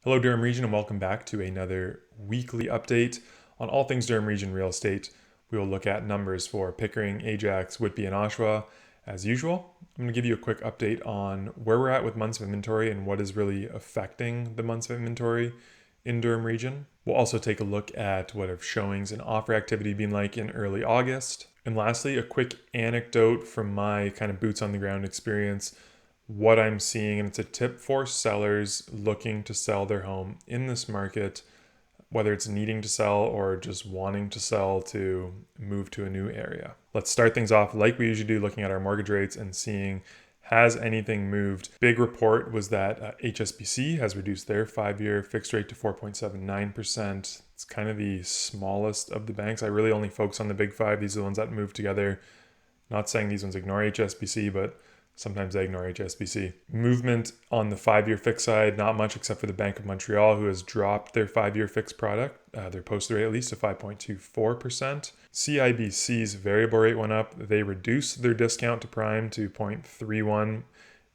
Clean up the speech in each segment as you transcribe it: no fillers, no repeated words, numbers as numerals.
Hello, Durham Region, and welcome back to another weekly update on all things Durham Region real estate. We will look at numbers for Pickering, Ajax, Whitby, and Oshawa as usual. I'm going to give you a quick update on where we're at with months of inventory and what is really affecting the months of inventory in Durham Region. We'll also take a look at what have showings and offer activity been like in early August. And lastly, a quick anecdote from my kind of boots on the ground experience, what I'm seeing, and it's a tip for sellers looking to sell their home in this market, whether it's needing to sell or just wanting to sell to move to a new area. Let's start things off like we usually do, looking at our mortgage rates and seeing has anything moved. Big report was that HSBC has reduced their 5-year fixed rate to 4.79%. It's kind of the smallest of the banks. I really only focus on the big five. These are the ones that move together. Not saying these ones ignore HSBC, but sometimes they ignore HSBC. Movement on the 5-year fixed side, not much except for the Bank of Montreal, who has dropped their 5-year fixed product, their posted rate at least, to 5.24%. CIBC's variable rate went up. They reduced their discount to prime to 0.31,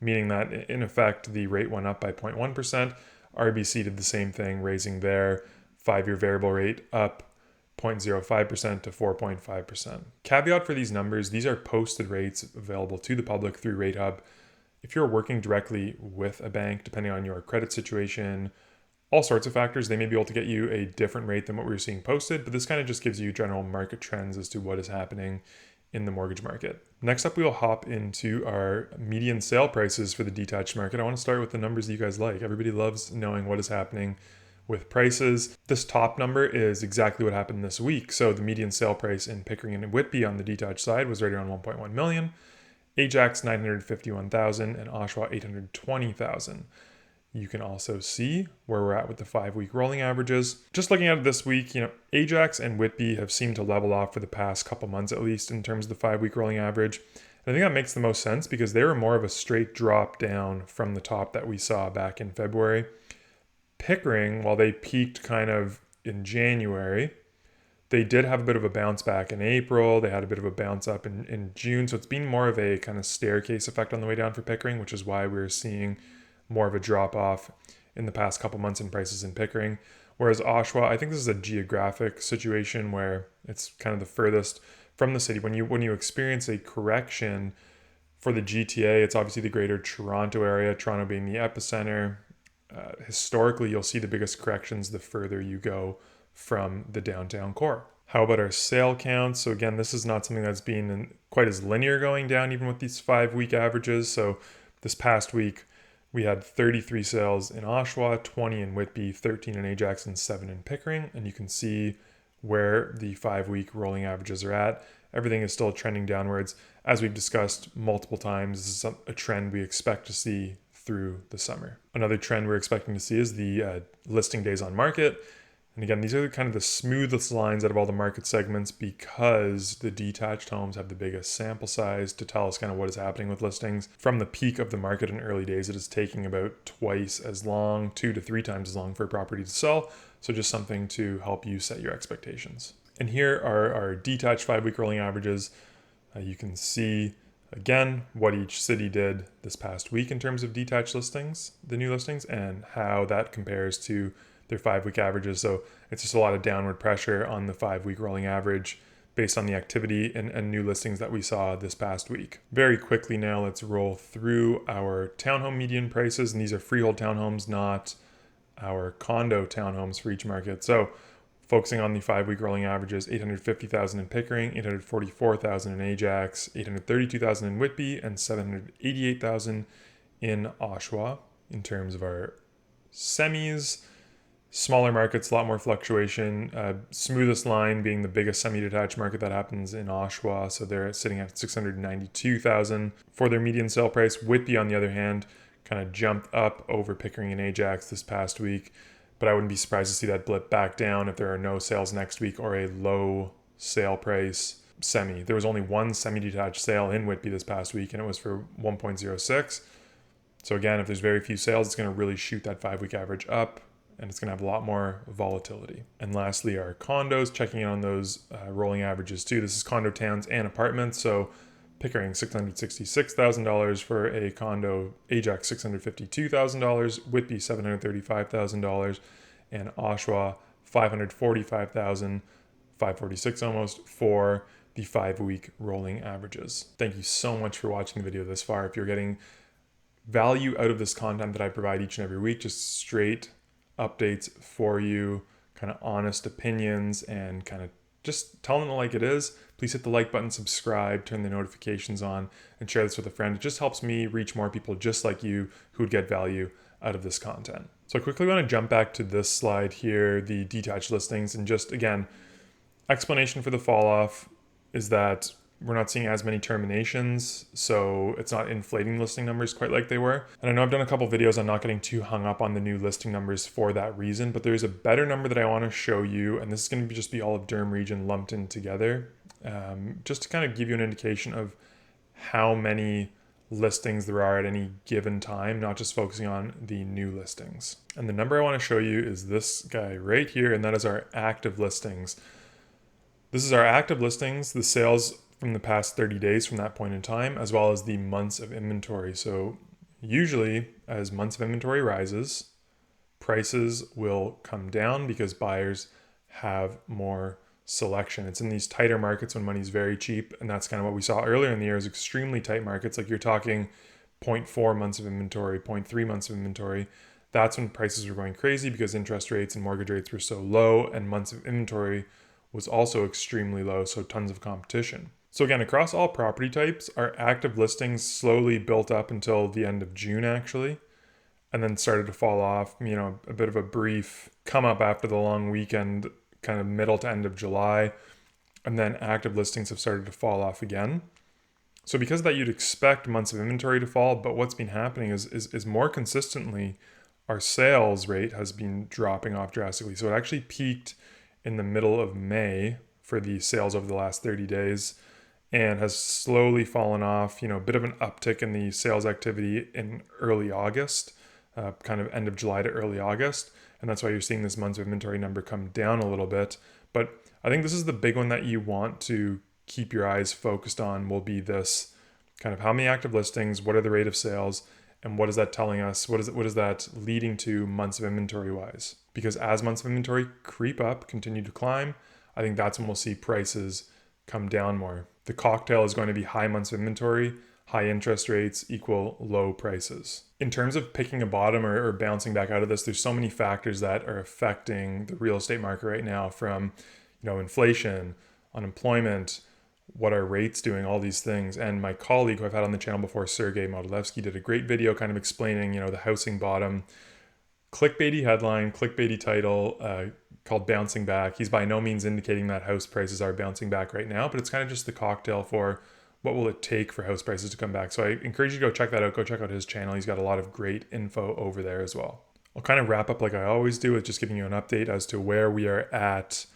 meaning that in effect the rate went up by 0.1%. RBC did the same thing, raising their 5-year variable rate up 0.05% to 4.5%. Caveat for these numbers, these are posted rates available to the public through RateHub. If you're working directly with a bank, depending on your credit situation, all sorts of factors, they may be able to get you a different rate than what we're seeing posted, but this kind of just gives you general market trends as to what is happening in the mortgage market. Next up, we will hop into our median sale prices for the detached market. I want to start with the numbers that you guys like. Everybody loves knowing what is happening with prices. This top number is exactly what happened this week. So the median sale price in Pickering and Whitby on the detached side was right around 1.1 million, Ajax 951,000, and Oshawa 820,000. You can also see where we're at with the 5-week rolling averages. Just looking at it this week, Ajax and Whitby have seemed to level off for the past couple months at least in terms of the 5-week rolling average. And I think that makes the most sense because they were more of a straight drop down from the top that we saw back in February. Pickering, while they peaked kind of in January, they did have a bit of a bounce back in April. They had a bit of a bounce up in June. So it's been more of a kind of staircase effect on the way down for Pickering, which is why we're seeing more of a drop off in the past couple months in prices in Pickering. Whereas Oshawa, I think this is a geographic situation where it's kind of the furthest from the city. When you experience a correction for the GTA, it's obviously the greater Toronto area, Toronto being the epicenter. Historically, you'll see the biggest corrections the further you go from the downtown core. How about our sale counts? So again, this is not something that's been quite as linear going down even with these 5-week averages. So this past week, we had 33 sales in Oshawa, 20 in Whitby, 13 in Ajax, and 7 in Pickering. And you can see where the 5-week rolling averages are at. Everything is still trending downwards. As we've discussed multiple times, this is a trend we expect to see through the summer. Another trend we're expecting to see is the listing days on market. And again, these are kind of the smoothest lines out of all the market segments because the detached homes have the biggest sample size to tell us kind of what is happening with listings. From the peak of the market in early days, it is taking about twice as long, 2 to 3 times as long for a property to sell. So just something to help you set your expectations. And here are our detached 5-week rolling averages. You can see again what each city did this past week in terms of detached listings, the new listings, and how that compares to their 5-week averages. So it's just a lot of downward pressure on the 5-week rolling average based on the activity and new listings that we saw this past week. Very quickly now, let's roll through our townhome median prices. And these are freehold townhomes, not our condo townhomes for each market. So focusing on the 5-week rolling averages, 850,000 in Pickering, 844,000 in Ajax, 832,000 in Whitby, and 788,000 in Oshawa. In terms of our semis, smaller markets, a lot more fluctuation. Smoothest line being the biggest semi-detached market that happens in Oshawa. So they're sitting at 692,000 for their median sale price. Whitby, on the other hand, kind of jumped up over Pickering and Ajax this past week. But I wouldn't be surprised to see that blip back down if there are no sales next week or a low sale price semi. There was only one semi-detached sale in Whitby this past week, and it was for 1.06. So again, if there's very few sales, it's going to really shoot that 5-week average up, and it's going to have a lot more volatility. And lastly, our condos, checking in on those rolling averages too. This is condo towns and apartments. So Pickering $666,000 for a condo, Ajax $652,000, Whitby $735,000, and Oshawa $545,000, 546 almost, for the 5-week rolling averages. Thank you so much for watching the video this far. If you're getting value out of this content that I provide each and every week, just straight updates for you, kind of honest opinions, and kind of just telling it like it is, please hit the like button, subscribe, turn the notifications on, and share this with a friend. It just helps me reach more people just like you who would get value out of this content. So I quickly want to jump back to this slide here, the detached listings, and just again, explanation for the fall off is that we're not seeing as many terminations, so it's not inflating listing numbers quite like they were. And I know I've done a couple videos on not getting too hung up on the new listing numbers for that reason, but there's a better number that I want to show you, and this is going to just be all of Durham Region lumped in together, just to kind of give you an indication of how many listings there are at any given time, not just focusing on the new listings. And the number I want to show you is this guy right here, and that is our active listings. This is our active listings, the sales from the past 30 days from that point in time, as well as the months of inventory. So usually as months of inventory rises, prices will come down because buyers have more selection. It's in these tighter markets when money's very cheap. And that's kind of what we saw earlier in the year, is extremely tight markets. Like you're talking 0.4 months of inventory, 0.3 months of inventory. That's when prices were going crazy because interest rates and mortgage rates were so low, and months of inventory was also extremely low, so tons of competition. So again, across all property types, our active listings slowly built up until the end of June actually, and then started to fall off, a bit of a brief come up after the long weekend, kind of middle to end of July, and then active listings have started to fall off again. So because of that, you'd expect months of inventory to fall, but what's been happening is more consistently, our sales rate has been dropping off drastically. So it actually peaked in the middle of May for the sales over the last 30 days and has slowly fallen off, a bit of an uptick in the sales activity in early August, kind of end of July to early August. And that's why you're seeing this months of inventory number come down a little bit. But I think this is the big one that you want to keep your eyes focused on, will be this kind of how many active listings, what are the rate of sales, and what is that telling us? What is that leading to months of inventory wise? Because as months of inventory creep up, continue to climb, I think that's when we'll see prices come down more. The cocktail is going to be high months of inventory, high interest rates equal low prices. In terms of picking a bottom or bouncing back out of this, there's so many factors that are affecting the real estate market right now, from inflation, unemployment, what are rates doing, all these things. And my colleague who I've had on the channel before, Sergey Modilevsky, did a great video kind of explaining, the housing bottom, clickbaity headline, clickbaity title, called Bouncing Back. He's by no means indicating that house prices are bouncing back right now, but it's kind of just the cocktail for what will it take for house prices to come back. So I encourage you to go check that out. Go check out his channel. He's got a lot of great info over there as well. I'll kind of wrap up like I always do with just giving you an update as to where we are at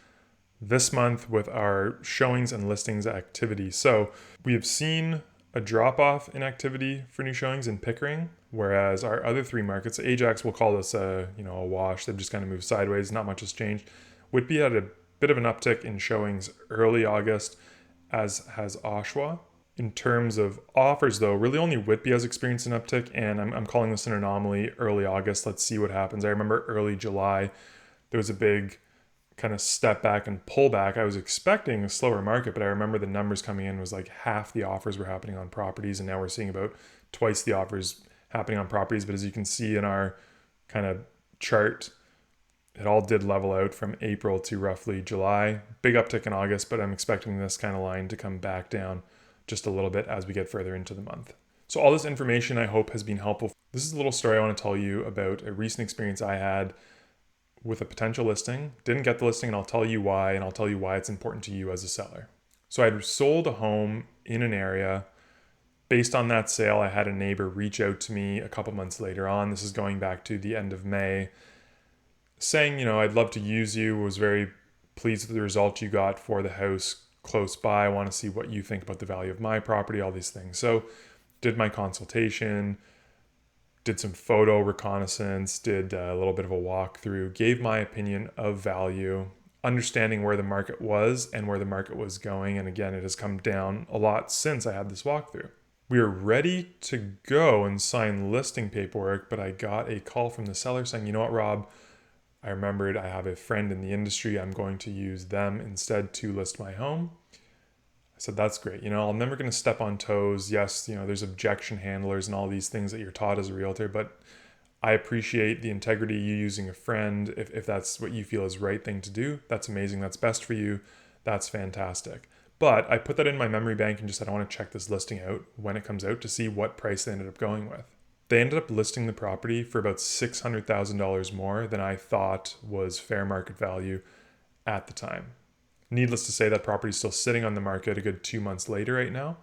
this month with our showings and listings activity. So we have seen a drop off in activity for new showings in Pickering, whereas our other three markets, Ajax, we'll call this a wash. They've just kind of moved sideways. Not much has changed. Whitby had a bit of an uptick in showings early August, as has Oshawa. In terms of offers, though, really only Whitby has experienced an uptick, and I'm calling this an anomaly. Early August, let's see what happens. I remember early July, there was a big kind of step back and pull back. I was expecting a slower market, but I remember the numbers coming in was like half the offers were happening on properties, and now we're seeing about twice the offers happening on properties. But as you can see in our kind of chart, it all did level out from April to roughly July. Big uptick in August, but I'm expecting this kind of line to come back down just a little bit as we get further into the month. So all this information I hope has been helpful. This is a little story I want to tell you about a recent experience I had with a potential listing. Didn't get the listing, and I'll tell you why, and I'll tell you why it's important to you as a seller. So I'd sold a home in an area. Based on that sale, I had a neighbor reach out to me a couple months later on. This is going back to the end of May, saying, I'd love to use you. Was very pleased with the result you got for the house close by. I want to see what you think about the value of my property, all these things. So did my consultation, did some photo reconnaissance, did a little bit of a walkthrough, gave my opinion of value, understanding where the market was and where the market was going. And again, it has come down a lot since I had this walkthrough. We are ready to go and sign listing paperwork, but I got a call from the seller saying, you know what, Rob, I remembered I have a friend in the industry. I'm going to use them instead to list my home. I said, that's great. I'm never going to step on toes. Yes, there's objection handlers and all these things that you're taught as a realtor, but I appreciate the integrity you using a friend. If that's what you feel is right thing to do, that's amazing. That's best for you. That's fantastic. But I put that in my memory bank and just said, I want to check this listing out when it comes out to see what price they ended up going with. They ended up listing the property for about $600,000 more than I thought was fair market value at the time. Needless to say, that property is still sitting on the market a good 2 months later right now.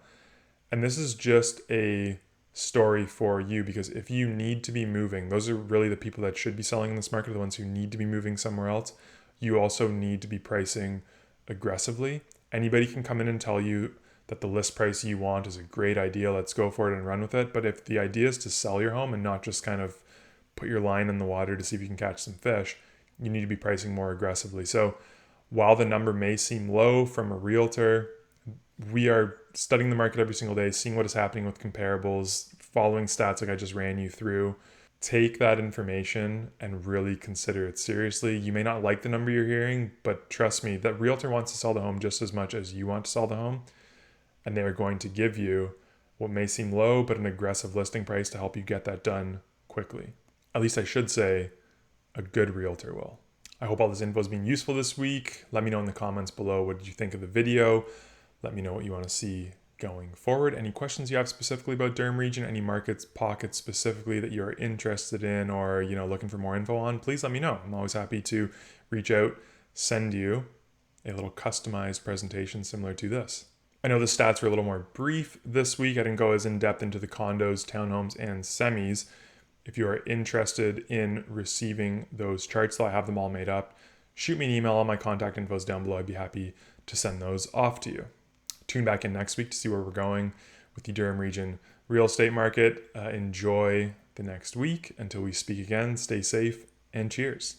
And this is just a story for you, because if you need to be moving, those are really the people that should be selling in this market, the ones who need to be moving somewhere else. You also need to be pricing aggressively. Anybody can come in and tell you that the list price you want is a great idea. Let's go for it and run with it. But if the idea is to sell your home and not just kind of put your line in the water to see if you can catch some fish, you need to be pricing more aggressively. So while the number may seem low from a realtor, we are studying the market every single day, seeing what is happening with comparables, following stats like I just ran you through. Take that information and really consider it seriously. You may not like the number you're hearing, but trust me, that realtor wants to sell the home just as much as you want to sell the home. And they are going to give you what may seem low, but an aggressive listing price to help you get that done quickly. At least I should say a good realtor will. I hope all this info has been useful this week. Let me know in the comments below, what did you think of the video? Let me know what you want to see going forward. Any questions you have specifically about Durham Region, any markets, pockets specifically that you're interested in or, looking for more info on, please let me know. I'm always happy to reach out, send you a little customized presentation similar to this. I know the stats were a little more brief this week. I didn't go as in depth into the condos, townhomes, and semis. If you are interested in receiving those charts, though, I have them all made up. Shoot me an email. All my contact info is down below. I'd be happy to send those off to you. Tune back in next week to see where we're going with the Durham Region real estate market. Enjoy the next week. Until we speak again, stay safe and cheers.